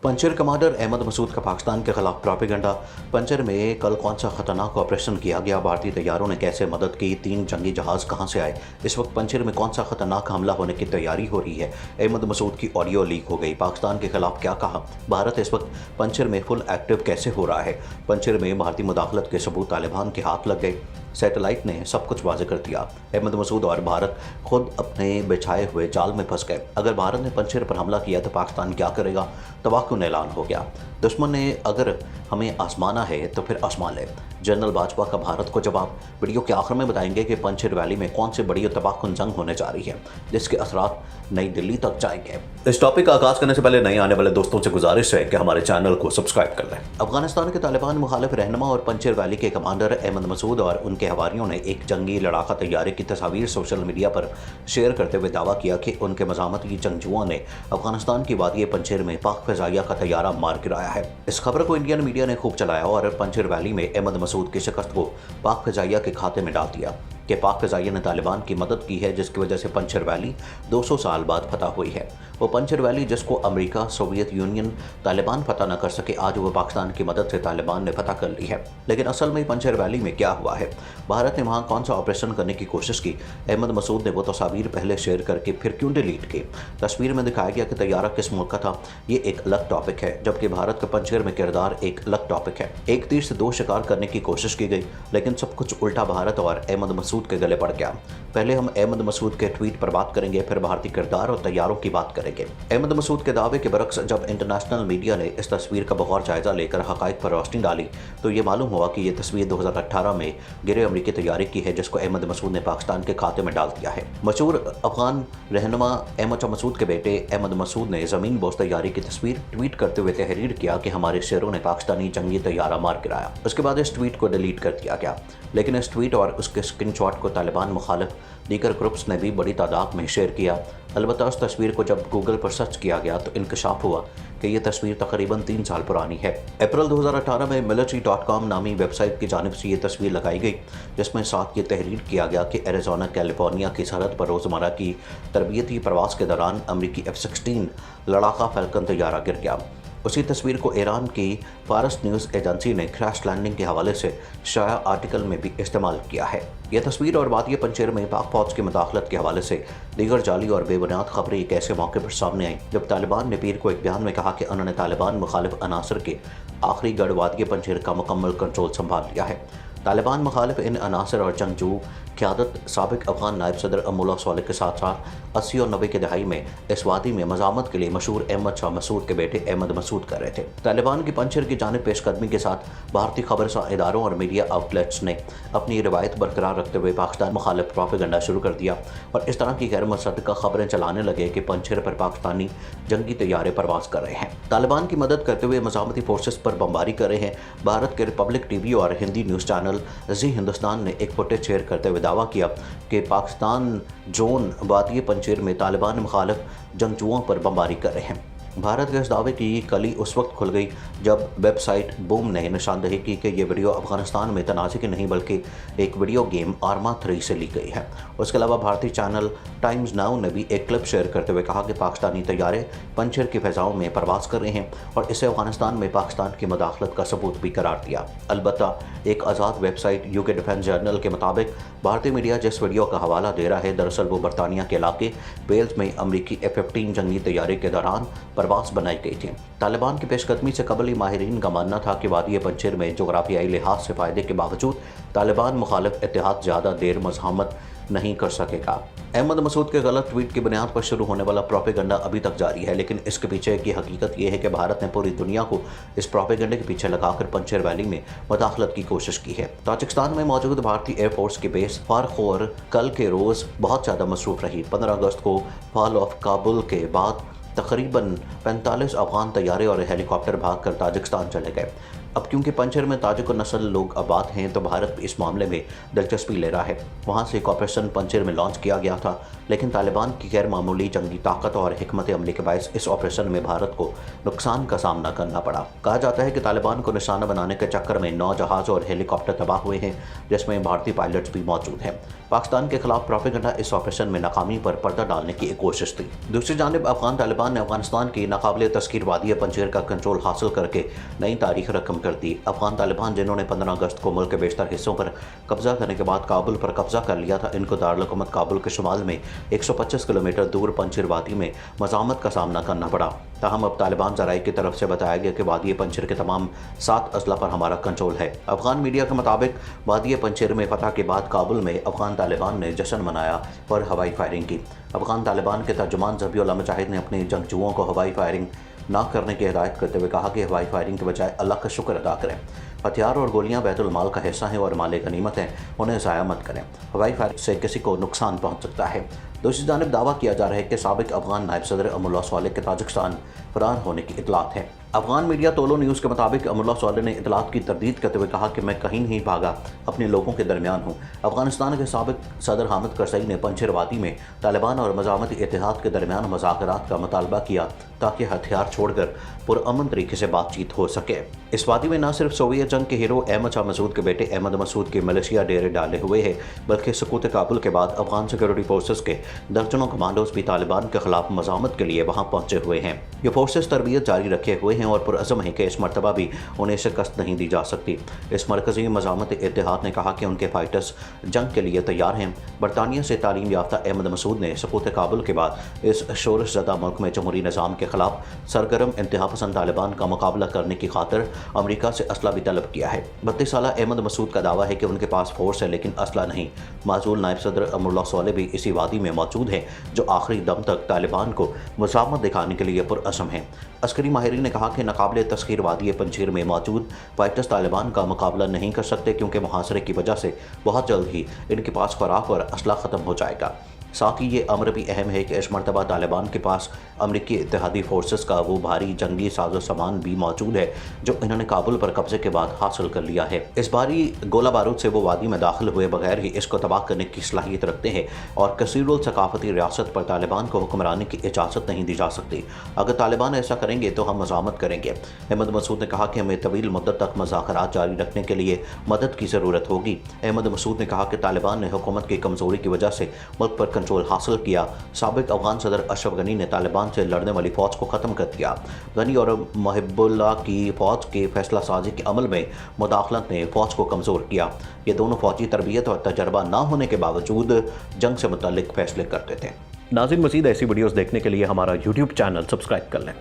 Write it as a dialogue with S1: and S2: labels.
S1: Puncture commander Ahmad Masood का पाकिस्तान के खिलाफ प्रोपेगेंडा। पंचर में कल कौन सा खतरनाक ऑपरेशन किया गया, भारतीय तैयारों ने कैसे मदद की, 3 जंगी जहाज कहां से आए, इस वक्त पंचर में कौन सा खतरनाक हमला होने की तैयारी हो रही है। अहमद मसूद की ऑडियो लीक हो गई, पाकिस्तान के खिलाफ क्या कहा, भारत इस वक्त पंचर में फुल एक्टिव कैसे हो रहा है, पंचर में भारतीय मुदाखलत के सबूत तालिबान के हाथ लग गए, सैटेलाइट ने सब कुछ वाज़ेह कर दिया। अहमद मसूद और भारत खुद अपने बिछाए हुए जाल में फंस गए। अगर भारत ने पंचर पर हमला किया तो पाकिस्तान क्या करेगा, तबाहकुन ऐलान हो गया। दुश्मन ने अगर हमें आजमाना है तो फिर आजमा ले। जनरल बाजवा का भारत को जवाब। वीडियो के आखिर में बताएंगे कि पंचर वैली में कौन सी बड़ी तबाहकुन जंग होने जा रही है जिसके असरात नई दिल्ली तक जाएंगे। इस टॉपिक का आगाज करने से पहले नए आने वाले दोस्तों से गुजारिश है कि हमारे चैनल को सब्सक्राइब कर लें। अफगानिस्तान के तालिबान मुखालिफ रहनुमा और पंचर वैली के कमांडर अहमद मसूद और उनके हवारियों ने एक जंगी लड़ाका तैयारी की तस्वीर सोशल मीडिया पर शेयर करते हुए दावा किया कि उनके मज़ामती जंगजुओं ने अफगानिस्तान की वादी पंचर में पाक फ़िज़ाइया का तैयारा मार गिराया है। इस खबर को इंडियन मीडिया ने खूब चलाया और पंचर वैली में अहमद मसूद की शिकस्त को पाक फ़िज़ाइया के खाते में डाल दिया कि पाक फ़िज़ाइया ने तालिबान की मदद की है, जिसकी वजह से पंचर वैली 200 साल बाद फतह हुई है। वो पंचर वैली जिसको अमेरिका, सोवियत यूनियन, तालिबान फतह न कर सके, आज वो पाकिस्तान की मदद से तालिबान ने फतह कर ली है। लेकिन असल में पंचर वैली में क्या हुआ है, भारत ने वहाँ कौन सा ऑपरेशन करने की कोशिश की, अहमद मसूद ने वो तस्वीर पहले शेयर करके फिर क्यों डिलीट की। तस्वीर में दिखाया गया कि तैयारा किस मुल्क का था, ये एक अलग टॉपिक है, जबकि भारत का पंचर में किरदार एक अलग टॉपिक है। एक तीर से 2 शिकार करने की कोशिश की गई, लेकिन सब कुछ उल्टा भारत और अहमद मसूद के गले पड़ गया। पहले हम अहमद मसूद के ट्वीट पर बात करेंगे, फिर भारतीय किरदार और तैयारों की बात करेंगे। अहमद मसूद के दावे के बरक्स जब इंटरनेशनल मीडिया ने इस तस्वीर का बगौर जायजा लेकर हकाइक पर रोशनी डाली तो ये मालूम हुआ कि ये तस्वीर 2018 में गिरे अमरीकी तैयारी की है, जिसको अहमद मसूद ने पाकिस्तान के खाते में डाल दिया है। मशहूर अफगान रहनुमा अहमद मसूद के बेटे अहमद मसूद ने ज़मीन बोस तैयारी की तस्वीर ट्वीट करते हुए तहरीर किया कि हमारे शेरों ने पाकिस्तानी जंगी तैयारा मार गिराया। उसके बाद इस ट्वीट को डिलीट कर दिया गया, लेकिन इस ट्वीट और उसके स्क्रीनशॉट को तालिबान मुखालिफ दीगर ग्रुप्स ने भी बड़ी तादाद में शेयर किया। अलबत्ता उस तस्वीर को जब गूगल पर सर्च किया गया तो इंकशाफ हुआ कि यह तस्वीर तकरीबन 3 साल पुरानी है। अप्रैल 2018 में military.com नामी वेबसाइट की जानिब से ये तस्वीर लगाई गई, जिसमें साथ ये तहरीर किया गया कि एरिज़ोना कैलिफोर्निया की सरहद पर रोज़मर्रा की तरबियती प्रवास के दौरान अमरीकी F-16 लड़ाका फैल्कन तैयारा गिर गया। उसी तस्वीर को ईरान की फारस न्यूज़ एजेंसी ने क्रैश लैंडिंग के हवाले से शाया आर्टिकल में भी इस्तेमाल किया है। यह तस्वीर और वादी पंचर में पाक फौज की मुदाखलत के हवाले से दीगर जाली और बेबुनियाद खबरें एक ऐसे मौके पर सामने आई जब तालिबान ने पीर को एक बयान में कहा कि उन्होंने तालिबान मुखालिफ अनासर के आखिरी गढ़ वादी पंचर का मुकम्मल कंट्रोल संभाल लिया है। तालिबान मुखालिफ इन अनासर और जंगजू क़यादत साबिक अफगान नायब सदर अमोल्ला स्वालिह के साथ साथ 80 और 90 की दहाई में इस वादी में मज़ामत के लिए मशहूर अहमद शाह मसूद के बेटे अहमद मसूद कर रहे थे। तालिबान की पंचर की जानिब पेशकदमी के साथ भारतीय खबरसां इदारों और मीडिया आउटलेट्स ने अपनी रिवायत बरकरार रखते हुए पाकिस्तान मुखालिफ प्रोपेगेंडा शुरू कर दिया और इस तरह की गैर मुसद्दक़ा खबरें चलाने लगे कि पंचर पर पाकिस्तानी जंगी तैयारे परवास कर रहे हैं, तालिबान की मदद करते हुए मज़ामती फोर्सेस पर बमबारी कर रहे हैं। भारत के रिपब्लिक टीवी और हिंदी न्यूज़ चैनल जी हिंदुस्तान ने एक फुटेज शेयर करते हुए दावा किया कि पाकिस्तान ड्रोन वादी पंचर में तालिबान मुखालिफ जंगजुओं पर बमबारी कर रहे हैं। भारत के इस दावे की कली उस वक्त खुल गई जब वेबसाइट बूम ने निशानदेही की कि यह वीडियो अफगानिस्तान में तनाज़े की नहीं बल्कि एक वीडियो गेम आर्मा 3 से ली गई है। उसके अलावा भारतीय चैनल टाइम्स नाउ ने भी एक क्लिप शेयर करते हुए कहा कि पाकिस्तानी तैयारे पंचर की फ़िज़ाओं में प्रवास कर रहे हैं और इसे अफगानिस्तान में पाकिस्तान की मुदाखलत का सबूत भी करार दिया। अलबत्ता एक आज़ाद वेबसाइट यूके डिफेंस जर्नल के मुताबिक भारतीय मीडिया जिस वीडियो का हवाला दे रहा है, दरअसल वो बरतानिया के इलाके वेल्स में अमरीकी F-15 जंगी तैयारे के दौरान प्रवास बनाई गई थी। तालिबान की पेशकदमी से कबल ही माहिरीन का मानना था कि वादी पंचर में जोग्राफियाई लिहाज से फ़ायदे के बावजूद तालिबान मुखालिफ इत्तेहाद ज़्यादा देर मज़ाहमत नहीं कर सकेगा। अहमद मसूद के गलत ट्वीट की बुनियाद पर शुरू होने वाला प्रोपेगेंडा अभी तक जारी है, लेकिन इसके पीछे की हकीकत यह है कि भारत ने पूरी दुनिया को इस प्रोपेगेंडे के पीछे लगाकर पंचर वैली में मुदाखलत की कोशिश की है। ताजिकिस्तान में मौजूद भारतीय एयरफोर्स की बेस फारखोर कल के रोज़ बहुत ज़्यादा मसरूफ़ रही। 15 अगस्त को फॉल ऑफ काबुल के बाद तकरीबन 45 अफगान तैयारे और हेलीकॉप्टर भागकर ताजिकिस्तान चले गए। अब क्योंकि पंचर में ताजिक नस्ल लोग आबाद हैं तो भारत इस मामले में दिलचस्पी ले रहा है। वहाँ से एक ऑपरेशन पंचर में लॉन्च किया गया था, लेकिन तालिबान की गैर मामूली जंगी ताकत और हिकमत अमली के बायस इस ऑपरेशन में भारत को नुकसान का सामना करना पड़ा। कहा जाता है कि तालिबान को निशाना बनाने के चक्कर में 9 जहाज़ और हेलीकॉप्टर तबाह हुए हैं, जिसमें भारतीय पायलट्स भी मौजूद हैं। पाकिस्तान के खिलाफ प्रोपेगेंडा इस ऑपरेशन में नाकामी पर पर्दा डालने की एक कोशिश थी। दूसरी जानिब अफगान तालिबान ने अफगानिस्तान की नाकाबिले तस्कीर वादी पंजशेर का कंट्रोल हासिल करके नई तारीख रकम कर दी। अफगान तालिबान जिन्होंने 15 अगस्त को मुल्क के बेशतर हिस्सों पर कब्जा करने के बाद काबुल पर कब्जा कर लिया था, इनको दारुल हुकूमत काबुल के शुमाल में 125 किलोमीटर दूर पंजशेर वादी में मज़ामत का सामना करना पड़ा। ताहम अब तालिबान ज़राए की तरफ से बताया गया कि वादी पंजशेर के तमाम 7 अजला पर हमारा कंट्रोल है। अफगान मीडिया के मुताबिक वादी पंजशेर में फतह के बाद काबुल में अफगान तालिबान ने जश्न मनाया और हवाई फायरिंग की। अफगान तालिबान के तर्जुमान ज़बीउल्लाह मुजाहिद ने अपने जंगजुओं को हवाई फायरिंग ना करने की हिदायत करते हुए कहा कि हवाई फायरिंग के बजाय अल्लाह का शुक्र अदा करें। हथियार और गोलियां बैतुल माल का हिस्सा हैं और माले गनीमत हैं, उन्हें ज़ाया मत करें। हवाई फायरिंग से किसी को नुकसान पहुंच सकता है। दूसरी जानिब दावा किया जा रहा है कि साबिक अफगान नायब सदर अमरुल्लाह स्वालेह के ताजिकिस्तान फरार होने की इतलात है। अफगान मीडिया तोलो न्यूज़ के मुताबिक अमरुल्लाह स्वालेह ने इतलात की तरदीद करते हुए कहा कि मैं कहीं नहीं भागा, अपने लोगों के दरमियान हूँ। अफगानिस्तान के साबिक सदर हामिद करज़ई ने पंजशेर वादी में तालिबान और मज़ामती इत्तेहाद के दरमियान मुज़ाकरात का मुतालबा किया ताकि हथियार छोड़कर पुरअमन तरीके से बातचीत हो सके। इस वादी में न सिर्फ सोवियत जंग के हीरो अहमद शाह मसूद के बेटे अहमद मसूद के मलेशिया डेरे डाले हुए हैं, बल्कि सकूत काबुल के बाद अफगान सिक्योरिटी फोर्सेस के दर्जनों कमांडोज भी तालिबान के खिलाफ मज़ामत के लिए वहाँ पहुँचे हुए हैं। ये फोर्सेस तरबियत जारी रखे हुए हैं और पुरअज़म है कि इस मरतबा भी उन्हें शिकस्त नहीं दी जा सकती। इस मरकज़ी मज़ामती इत्तेहाद ने कहा कि उनके फाइटर्स जंग के लिए तैयार हैं। बरतानिया से तालीम याफ्ता अहमद मसूद ने सकूत काबुल के बाद इस शोरश ज़दा मुल्क में जमहूरी निज़ाम के खिलाफ सरगर्म इंतहा पसंद तालिबान का मुकाबला करने की खातिर अमरीका से असला भी तलब किया है। 32 साला अहमद मसूद का दावा है कि उनके पास फोर्स है लेकिन असला नहीं। माजूल नायब सदर अमरुल्लाह स्वालेह भी इसी वादी में मौजूद हैं, जो आखिरी दम तक तालिबान को मुज़ामत दिखाने के लिए पुरअज़म हैं। अस्करी माहिरीन ने कहा कि नाकाबिले तस्खीर वादी पंजशेर में मौजूद फाइटर्स तालिबान का मुकाबला नहीं कर सकते, क्योंकि मुहासरे की वजह से बहुत जल्द ही इनके पास खुराक और असला ख़त्म हो जाएगा। साथ ही ये अमर भी अहम है कि इस मरतबा तालिबान के पास अमरीकी इत्तेहादी फोर्सेस का वो भारी जंगी साजो सामान भी मौजूद है जो इन्होंने काबुल पर कब्जे के बाद हासिल कर लिया है। इस बारी गोला बारूद से वो वादी में दाखिल हुए बगैर ही इसको तबाह करने की सलाहियत रखते हैं और कसीरुल सकाफती रियासत पर तालिबान को हुक्मरानी की इजाज़त नहीं दी जा सकती। अगर तालिबान ऐसा करेंगे तो हम मज़ामत करेंगे। अहमद मसूद ने कहा कि हमें तवील मुद्दत तक मुज़ाकरात जारी रखने के लिए मदद की ज़रूरत होगी। अहमद मसूद ने कहा कि तालिबान ने हुकूमत की कमज़ोरी की वजह से मुल्क पर कंट्रोल हासिल किया। साबिक अफगान सदर अशरफ गनी ने तालिबान से लड़ने वाली फ़ौज को ख़त्म कर दिया। गनी और मुहिब्बुल्लाह की फ़ौज के फैसला साजी के अमल में मुदाखलत ने फ़ौज को कमज़ोर किया। ये दोनों फ़ौजी तरबियत और तजर्बा ना होने के बावजूद जंग से मुतल्लिक फ़ैसले करते थे। नाज़रीन, मज़ीद ऐसी वीडियोज़ देखने के लिए हमारा YouTube चैनल सब्सक्राइब कर लें।